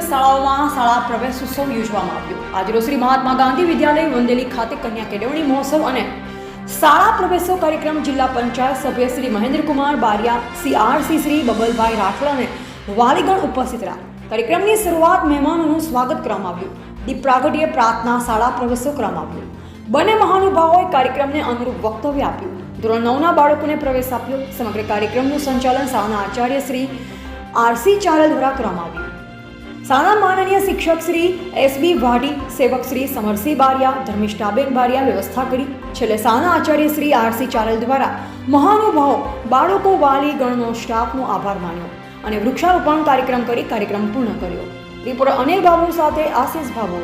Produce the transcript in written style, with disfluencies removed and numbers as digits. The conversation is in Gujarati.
શાળાઓમાં શાળા પ્રવેશોત્સવ યોજવામાં આવ્યો। આજરોજ શ્રી મહાત્મા ગાંધી વિદ્યાલય વંદેલી ખાતે કન્યા કેળવણી મહોત્સવ અને શાળા પ્રવેશો કાર્યક્રમ જિલ્લા પંચાયત સભ્ય શ્રી મહેન્દ્રકુમાર બારિયા, CRC શ્રી બબલભાઈ રાઠોડ અને વાલીગણ ઉપસ્થિત રહ્યા। કાર્યક્રમની શરૂઆત મહેમાનોનું સ્વાગત કરવામાં આવ્યું। દીપ પ્રાગટ્ય પ્રાર્થના શાળા પ્રવેશો કરવામાં આવ્યો। બંને મહાનુભાવોએ કાર્યક્રમને અનુરૂપ વક્તવ્ય આપ્યું। ધોરણ 9ના બાળકોને પ્રવેશ આપ્યો। સમગ્ર કાર્યક્રમનું સંચાલન શાળાના આચાર્ય શ્રી RC ચારલ દ્વારા કરવામાં આવ્યું। શાળાના માનનીય શિક્ષક શ્રી SB વાઢી, સેવક શ્રી સમરસિંહ બારિયા, ધર્મિષ્ઠાબેન બારિયા વ્યવસ્થા કરી। છેલ્લે શાળાના આચાર્ય શ્રી RC ચારલ દ્વારા મહાનુભાવો, બાળકો, વાલી ગણનો સ્ટાફનો આભાર માન્યો અને વૃક્ષારોપણ કાર્યક્રમ કરી કાર્યક્રમ પૂર્ણ કર્યો। રિપોર્ટર અનિલ બાબુ સાથે આશિષ બાબુ।